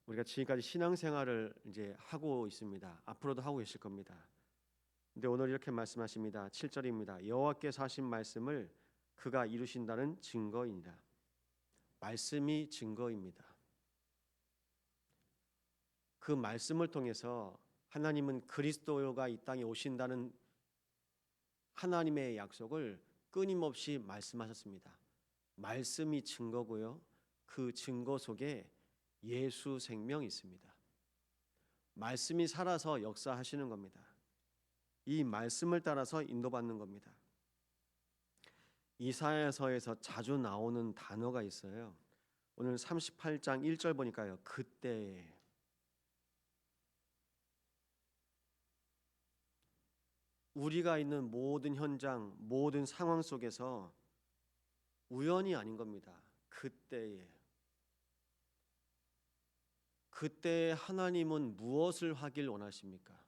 우리가 지금까지 신앙생활을 이제 하고 있습니다. 앞으로도 하고 계실 겁니다. 근데 오늘 이렇게 말씀하십니다. 7절입니다. 여호와께서 하신 말씀을 그가 이루신다는 증거입니다. 말씀이 증거입니다. 그 말씀을 통해서 하나님은 그리스도가 이 땅에 오신다는 하나님의 약속을 끊임없이 말씀하셨습니다. 말씀이 증거고요. 그 증거 속에 예수 생명이 있습니다. 말씀이 살아서 역사하시는 겁니다. 이 말씀을 따라서 인도받는 겁니다. 이사야서에서 자주 나오는 단어가 있어요. 오늘 38장 1절 보니까요. 그때에. 우리가 있는 모든 현장, 모든 상황 속에서 우연이 아닌 겁니다. 그때에. 그때 하나님은 무엇을 하길 원하십니까?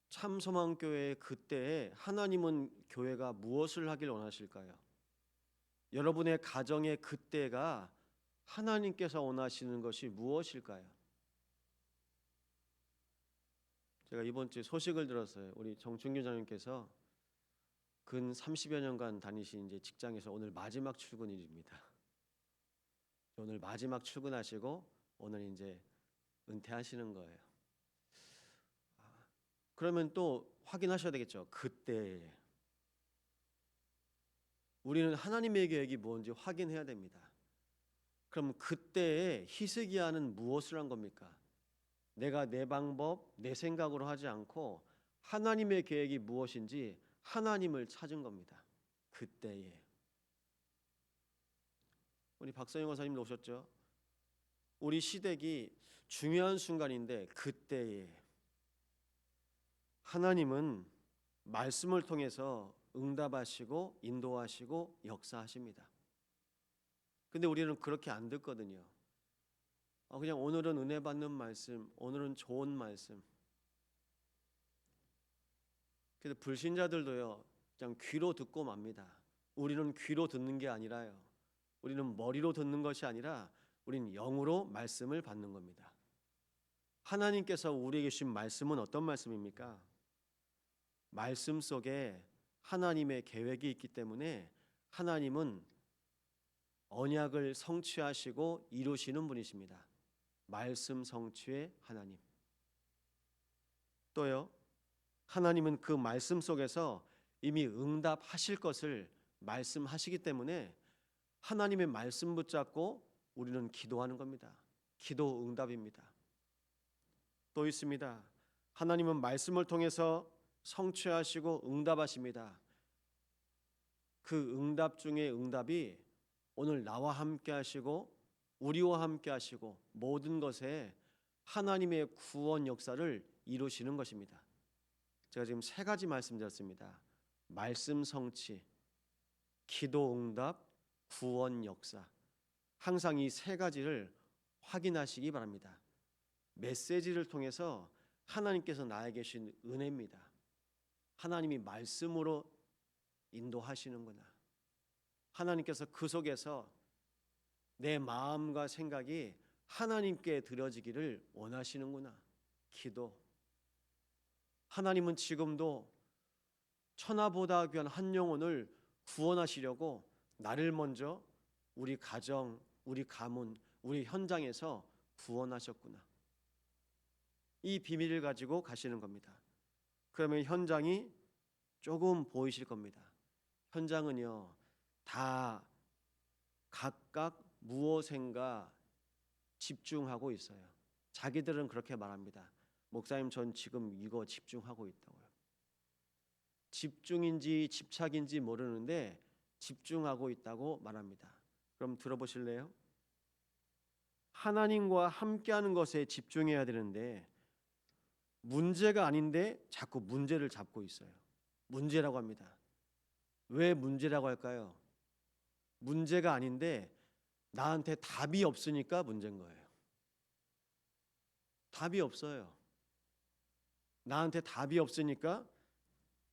참소망교회 그때에 하나님은 교회가 무엇을 하길 원하실까요? 여러분의 가정의 그때가 하나님께서 원하시는 것이 무엇일까요? 제가 이번 주에 소식을 들었어요. 우리 정충규 장님께서 근 30여 년간 다니신 이제 직장에서 오늘 마지막 출근일입니다. 오늘 마지막 출근하시고 오늘 이제 은퇴하시는 거예요. 그러면 또 확인하셔야 되겠죠. 그때 우리는 하나님의 계획이 뭔지 확인해야 됩니다. 그럼 그때에 히스기야는 무엇을 한 겁니까? 내가 내 방법, 내 생각으로 하지 않고 하나님의 계획이 무엇인지 하나님을 찾은 겁니다. 그때에. 우리 박성영 원사님도 오셨죠? 우리 시댁이 중요한 순간인데 그때에 하나님은 말씀을 통해서 응답하시고 인도하시고 역사하십니다. 근데 우리는 그렇게 안 듣거든요. 그냥 오늘은 은혜 받는 말씀, 오늘은 좋은 말씀. 그래서 불신자들도요, 그냥 귀로 듣고 맙니다. 우리는 귀로 듣는 게 아니라요. 우리는 머리로 듣는 것이 아니라 우리는 영으로 말씀을 받는 겁니다. 하나님께서 우리에게 주신 말씀은 어떤 말씀입니까? 말씀 속에 하나님의 계획이 있기 때문에 하나님은 언약을 성취하시고 이루시는 분이십니다. 말씀 성취의 하나님. 또요, 하나님은 그 말씀 속에서 이미 응답하실 것을 말씀하시기 때문에 하나님의 말씀 붙잡고 우리는 기도하는 겁니다. 기도 응답입니다. 또 있습니다. 하나님은 말씀을 통해서 성취하시고 응답하십니다. 그 응답 중에 응답이 오늘 나와 함께 하시고 우리와 함께 하시고 모든 것에 하나님의 구원 역사를 이루시는 것입니다. 제가 지금 세 가지 말씀드렸습니다. 말씀 성취, 기도 응답, 구원 역사. 항상 이 세 가지를 확인하시기 바랍니다. 메시지를 통해서 하나님께서 나에게 주신 은혜입니다. 하나님이 말씀으로 인도하시는구나. 하나님께서 그 속에서 내 마음과 생각이 하나님께 드려지기를 원하시는구나. 기도. 하나님은 지금도 천하보다 귀한 한 영혼을 구원하시려고 나를 먼저 우리 가정, 우리 가문, 우리 현장에서 구원하셨구나. 이 비밀을 가지고 가시는 겁니다. 그러면 현장이 조금 보이실 겁니다. 현장은요, 다 각각 무엇인가 집중하고 있어요. 자기들은 그렇게 말합니다. 목사님, 전 지금 이거 집중하고 있다고요. 집중인지 집착인지 모르는데 집중하고 있다고 말합니다. 그럼 들어보실래요? 하나님과 함께하는 것에 집중해야 되는데 문제가 아닌데 자꾸 문제를 잡고 있어요. 문제라고 합니다. 왜 문제라고 할까요? 문제가 아닌데 나한테 답이 없으니까 문제인 거예요. 답이 없어요. 나한테 답이 없으니까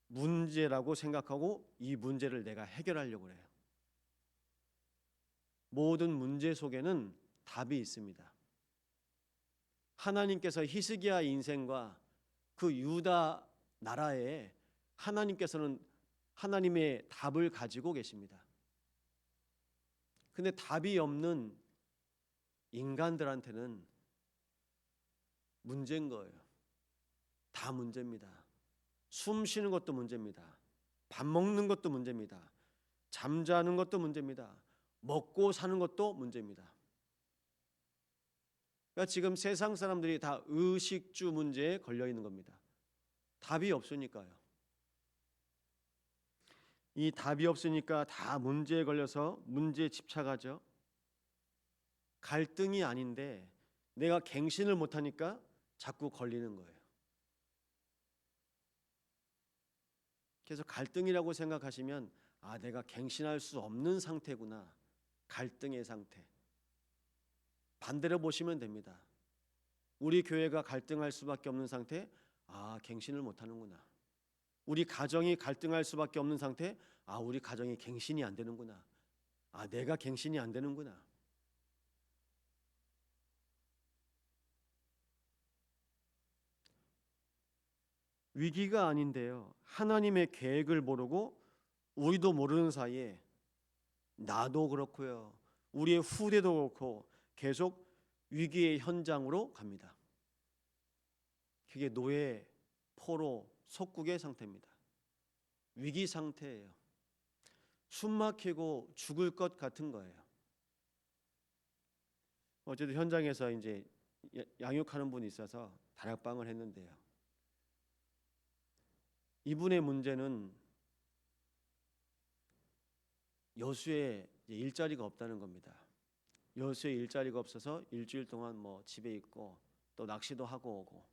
문제라고 생각하고 이 문제를 내가 해결하려고 해요. 모든 문제 속에는 답이 있습니다. 하나님께서 히스기야 인생과 그 유다 나라에 하나님께서는 하나님의 답을 가지고 계십니다. 근데 답이 없는 인간들한테는 문제인 거예요. 다 문제입니다. 숨 쉬는 것도 문제입니다. 밥 먹는 것도 문제입니다. 잠자는 것도 문제입니다. 먹고 사는 것도 문제입니다. 그러니까 지금 세상 사람들이 다 의식주 문제에 걸려 있는 겁니다. 답이 없으니까요. 이 답이 없으니까 다 문제에 걸려서 문제에 집착하죠. 갈등이 아닌데 내가 갱신을 못하니까 자꾸 걸리는 거예요. 그래서 갈등이라고 생각하시면 내가 갱신할 수 없는 상태구나. 갈등의 상태. 반대로 보시면 됩니다. 우리 교회가 갈등할 수밖에 없는 상태, 갱신을 못하는구나. 우리 가정이 갈등할 수밖에 없는 상태, 우리 가정이 갱신이 안 되는구나. 내가 갱신이 안 되는구나. 위기가 아닌데요. 하나님의 계획을 모르고 우리도 모르는 사이에 나도 그렇고요. 우리의 후대도 그렇고 계속 위기의 현장으로 갑니다. 그게 노예, 포로, 속국의 상태입니다. 위기 상태예요. 숨 막히고 죽을 것 같은 거예요. 어쨌든 현장에서 이제 양육하는 분이 있어서 다락방을 했는데요. 이분의 문제는 여수에 일자리가 없다는 겁니다. 여수에 일자리가 없어서 일주일 동안 집에 있고 또 낚시도 하고 오고.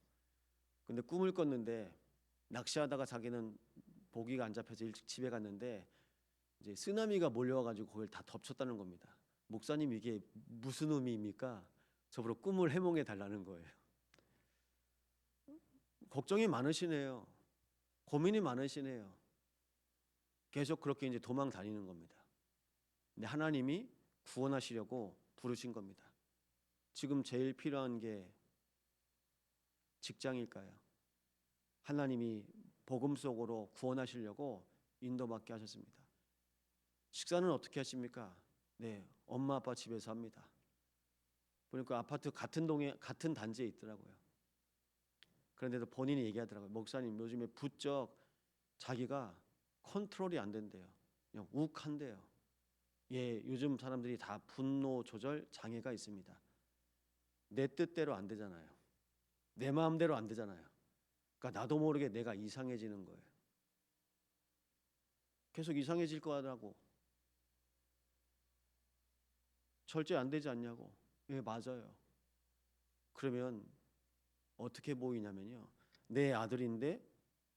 근데 꿈을 꿨는데 낚시하다가 자기는 고기가 안 잡혀서 일찍 집에 갔는데 이제 쓰나미가 몰려와가지고 거기를 다 덮쳤다는 겁니다. 목사님 이게 무슨 의미입니까? 저보러 꿈을 해몽해 달라는 거예요. 걱정이 많으시네요. 고민이 많으시네요. 계속 그렇게 이제 도망 다니는 겁니다. 근데 하나님이 구원하시려고 부르신 겁니다. 지금 제일 필요한 게 직장일까요? 하나님이 복음 속으로 구원하시려고 인도받게 하셨습니다. 식사는 어떻게 하십니까? 네, 엄마 아빠 집에서 합니다. 보니까 아파트 같은 동에 같은 단지에 있더라고요. 그런데도 본인이 얘기하더라고요. 목사님 요즘에 부쩍 자기가 컨트롤이 안 된대요. 그냥 욱한대요. 요즘 사람들이 다 분노 조절 장애가 있습니다. 내 뜻대로 안 되잖아요. 내 마음대로 안 되잖아요. 그러니까 나도 모르게 내가 이상해지는 거예요. 계속 이상해질 거라고. 절제 안 되지 않냐고. 맞아요. 그러면 어떻게 보이냐면요. 내 아들인데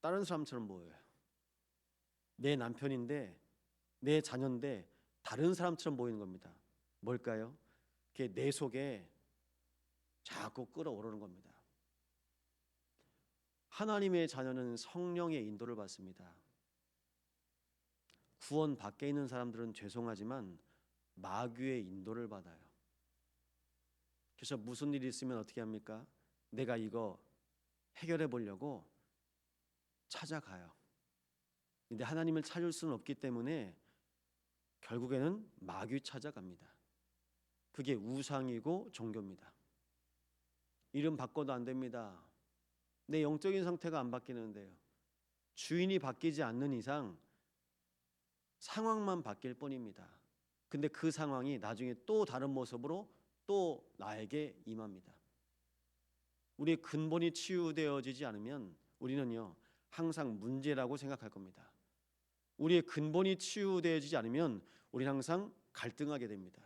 다른 사람처럼 보여요. 내 남편인데 내 자녀인데 다른 사람처럼 보이는 겁니다. 뭘까요? 그게 내 속에 자꾸 끌어오르는 겁니다. 하나님의 자녀는 성령의 인도를 받습니다. 구원 밖에 있는 사람들은 죄송하지만 마귀의 인도를 받아요. 그래서 무슨 일이 있으면 어떻게 합니까? 내가 이거 해결해 보려고 찾아가요. 근데 하나님을 찾을 수는 없기 때문에 결국에는 마귀 찾아갑니다. 그게 우상이고 종교입니다. 이름 바꿔도 안 됩니다. 내 영적인 상태가 안 바뀌는데요. 주인이 바뀌지 않는 이상 상황만 바뀔 뿐입니다. 근데 그 상황이 나중에 또 다른 모습으로 또 나에게 임합니다. 우리의 근본이 치유되어지지 않으면 우리는요 항상 문제라고 생각할 겁니다. 우리의 근본이 치유되어지지 않으면 우리는 항상 갈등하게 됩니다.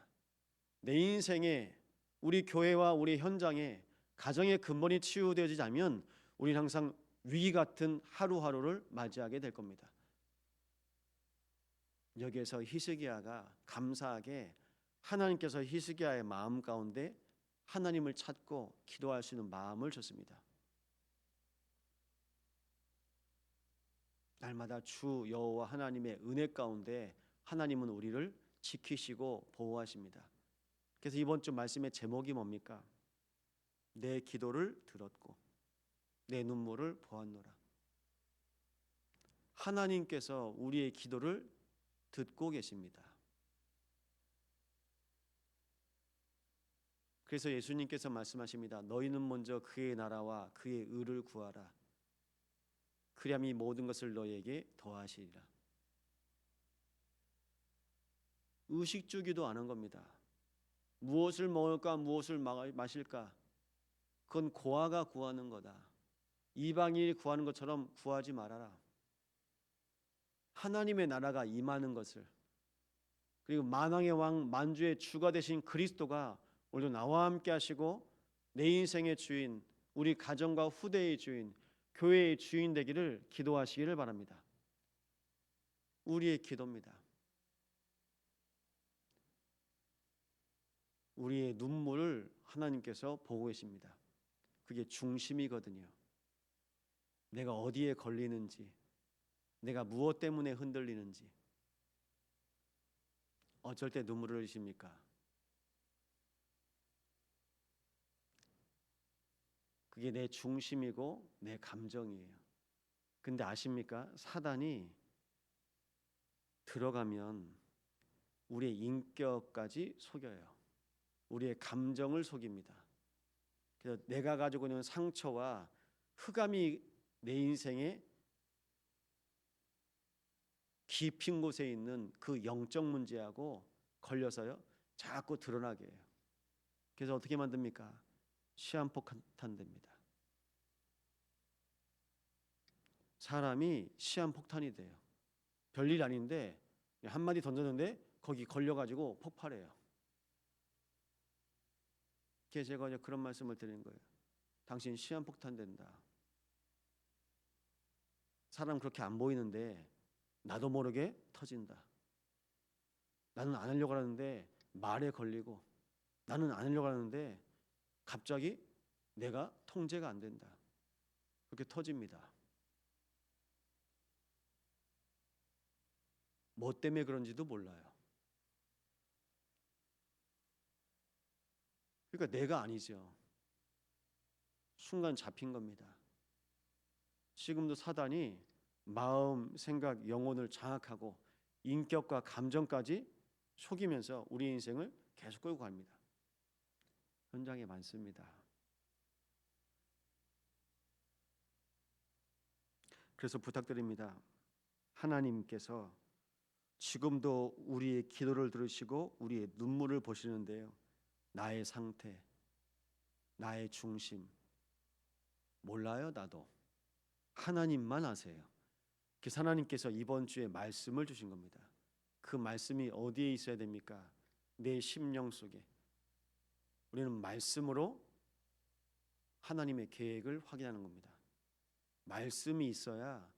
내 인생에 우리 교회와 우리 현장에 가정의 근본이 치유되어지지 않으면 우리는 항상 위기 같은 하루하루를 맞이하게 될 겁니다. 여기에서 히스기야가 감사하게 하나님께서 히스기야의 마음 가운데 하나님을 찾고 기도할 수 있는 마음을 줬습니다. 날마다 주 여호와 하나님의 은혜 가운데 하나님은 우리를 지키시고 보호하십니다. 그래서 이번 주 말씀의 제목이 뭡니까? 내 기도를 들었고 내 눈물을 보았노라. 하나님께서 우리의 기도를 듣고 계십니다. 그래서 예수님께서 말씀하십니다. 너희는 먼저 그의 나라와 그의 의를 구하라. 그리하면 이 모든 것을 너희에게 더하시리라. 의식 주기도 안 한 겁니다. 무엇을 먹을까 무엇을 마실까 그건 고아가 구하는 거다. 이방인이 구하는 것처럼 구하지 말아라. 하나님의 나라가 임하는 것을, 그리고 만왕의 왕 만주의 주가 되신 그리스도가 오늘도 나와 함께 하시고 내 인생의 주인, 우리 가정과 후대의 주인, 교회의 주인 되기를 기도하시기를 바랍니다. 우리의 기도입니다. 우리의 눈물을 하나님께서 보고 계십니다. 그게 중심이거든요. 내가 어디에 걸리는지, 내가 무엇 때문에 흔들리는지. 어쩔 때 눈물을 흘리십니까? 그게 내 중심이고 내 감정이에요. 근데 아십니까? 사단이 들어가면 우리의 인격까지 속여요. 우리의 감정을 속입니다. 그래서 내가 가지고 있는 상처와 흑암이 내 인생에 깊은 곳에 있는 그 영적 문제하고 걸려서요 자꾸 드러나게 해요. 그래서 어떻게 만듭니까? 시한폭탄 됩니다. 사람이 시한폭탄이 돼요. 별일 아닌데 한마디 던졌는데 거기 걸려가지고 폭발해요. 그래서 제가 이제 그런 말씀을 드리는 거예요. 당신 시한폭탄 된다. 사람 그렇게 안 보이는데 나도 모르게 터진다. 나는 안 하려고 하는데 말에 걸리고, 나는 안 하려고 하는데 갑자기 내가 통제가 안 된다. 그렇게 터집니다. 뭐 때문에 그런지도 몰라요. 그러니까 내가 아니죠. 순간 잡힌 겁니다. 지금도 사단이 마음, 생각, 영혼을 장악하고 인격과 감정까지 속이면서 우리 인생을 계속 끌고 갑니다. 현장에 많습니다. 그래서 부탁드립니다. 하나님께서 지금도 우리의 기도를 들으시고 우리의 눈물을 보시는데요. 나의 상태, 나의 중심 몰라요. 나도 하나님만 아세요. 그래서 하나님께서 이번 주에 말씀을 주신 겁니다. 그 말씀이 어디에 있어야 됩니까? 내 심령 속에. 우리는 말씀으로 하나님의 계획을 확인하는 겁니다. 말씀이 있어야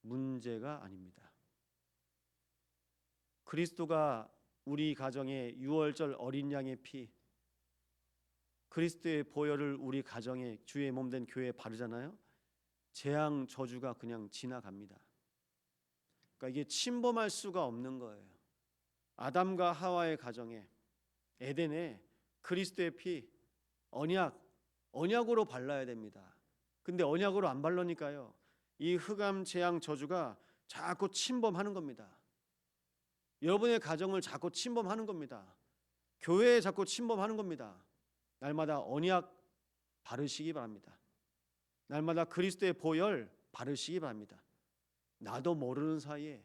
문제가 아닙니다. 그리스도가 우리 가정에 유월절 어린 양의 피, 그리스도의 보혈을 우리 가정에 주의 몸된 교회에 바르잖아요. 재앙 저주가 그냥 지나갑니다. 그러니까 이게 침범할 수가 없는 거예요. 아담과 하와의 가정에, 에덴에 그리스도의 피, 언약으로 발라야 됩니다. 근데 언약으로 안 발라니까요, 이 흑암 재앙 저주가 자꾸 침범하는 겁니다. 여러분의 가정을 자꾸 침범하는 겁니다. 교회에 자꾸 침범하는 겁니다. 날마다 언약 바르시기 바랍니다. 날마다 그리스도의 보혈 바르시기 바랍니다. 나도 모르는 사이에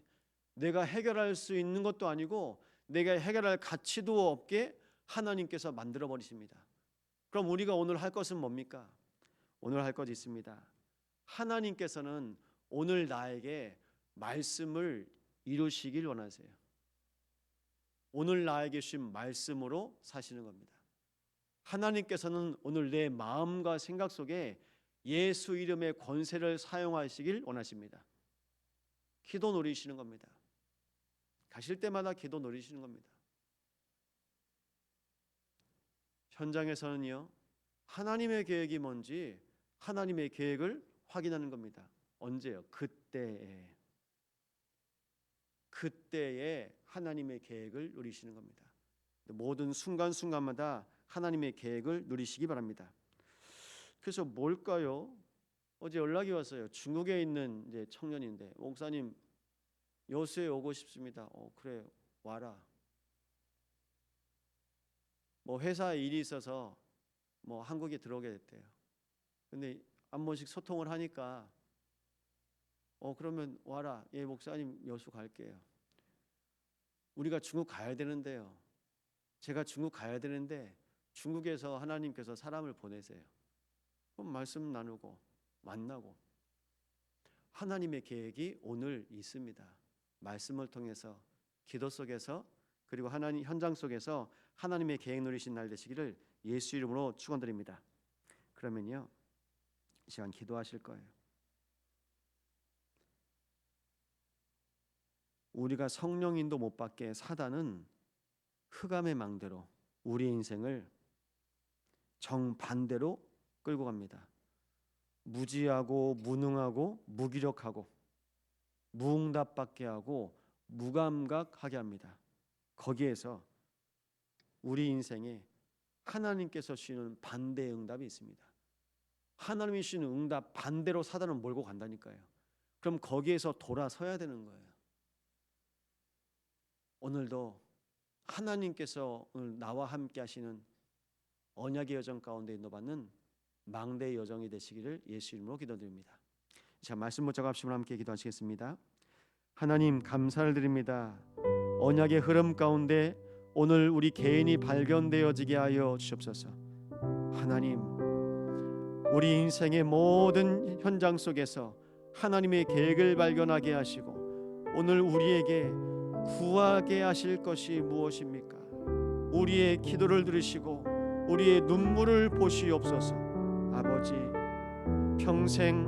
내가 해결할 수 있는 것도 아니고 내가 해결할 가치도 없게 하나님께서 만들어 버리십니다. 그럼 우리가 오늘 할 것은 뭡니까? 오늘 할 것이 있습니다. 하나님께서는 오늘 나에게 말씀을 이루시길 원하세요. 오늘 나에게 주신 말씀으로 사시는 겁니다. 하나님께서는 오늘 내 마음과 생각 속에 예수 이름의 권세를 사용하시길 원하십니다. 기도 누리시는 겁니다. 가실 때마다 기도 누리시는 겁니다. 현장에서는요, 하나님의 계획이 뭔지 하나님의 계획을 확인하는 겁니다. 언제요? 그때에 하나님의 계획을 누리시는 겁니다. 모든 순간순간마다 하나님의 계획을 누리시기 바랍니다. 그래서 뭘까요? 어제 연락이 왔어요. 중국에 있는 이제 청년인데, 목사님 여수에 오고 싶습니다. 그래, 와라. 뭐 회사에 일이 있어서 뭐 한국에 들어오게 됐대요. 근데 한 번씩 소통을 하니까 그러면 와라. 예, 목사님 여수 갈게요. 우리가 중국 가야 되는데요. 제가 중국 가야 되는데 중국에서 하나님께서 사람을 보내세요. 그럼 말씀 나누고 만나고, 하나님의 계획이 오늘 있습니다. 말씀을 통해서, 기도 속에서, 그리고 하나님 현장 속에서 하나님의 계획 누리신 날 되시기를 예수 이름으로 축원드립니다. 그러면요, 이 시간 기도하실 거예요. 우리가 성령 인도 못 받게 사단은 흑암의 망대로 우리의 인생을 정반대로 끌고 갑니다. 무지하고 무능하고 무기력하고 무응답받게 하고 무감각하게 합니다. 거기에서 우리 인생에 하나님께서 주시는 반대의 응답이 있습니다. 하나님이 주시는 응답 반대로 사단은 몰고 간다니까요. 그럼 거기에서 돌아서야 되는 거예요. 오늘도 하나님께서 오늘 나와 함께 하시는 언약의 여정 가운데 인도받는 망대의 여정이 되시기를 예수 이름으로 기도드립니다. 자, 말씀 붙잡고 합심으로 함께 기도하시겠습니다. 하나님 감사를 드립니다. 언약의 흐름 가운데 오늘 우리 개인이 발견되어지게 하여 주옵소서. 하나님, 우리 인생의 모든 현장 속에서 하나님의 계획을 발견하게 하시고 오늘 우리에게 구하게 하실 것이 무엇입니까? 우리의 기도를 들으시고 우리의 눈물을 보시옵소서. 아버지, 평생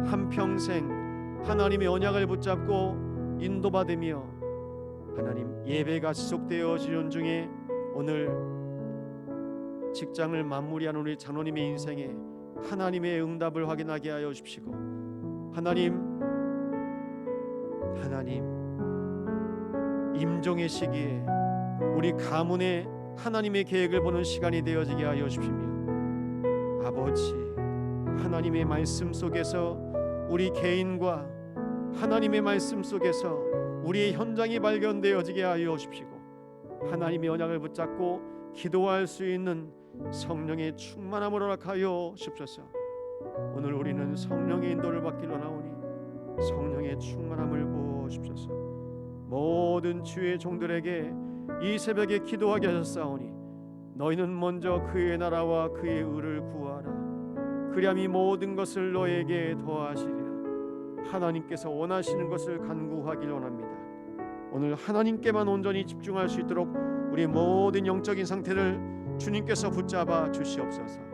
한평생 하나님의 언약을 붙잡고 인도받으며 하나님 예배가 지속되어지는 중에 오늘 직장을 마무리하는 우리 장로님의 인생에 하나님의 응답을 확인하게 하여 주십시고, 하나님 임종의 시기에 우리 가문에 하나님의 계획을 보는 시간이 되어지게 하여 주시며, 아버지 하나님의 말씀 속에서 우리 개인과 하나님의 말씀 속에서 우리의 현장이 발견되어지게 하여 주십시고, 하나님의 언약을 붙잡고 기도할 수 있는 성령의 충만함을 허락하여 주옵소서. 오늘 우리는 성령의 인도를 받기로 나오니 성령의 충만함을 부어주옵소서. 모든 주의 종들에게 이 새벽에 기도하게 하셨사오니 너희는 먼저 그의 나라와 그의 의를 구하라. 그리함 이 모든 것을 너에게 더하시리라. 하나님께서 원하시는 것을 간구하길 원합니다. 오늘 하나님께만 온전히 집중할 수 있도록 우리 모든 영적인 상태를 주님께서 붙잡아 주시옵소서.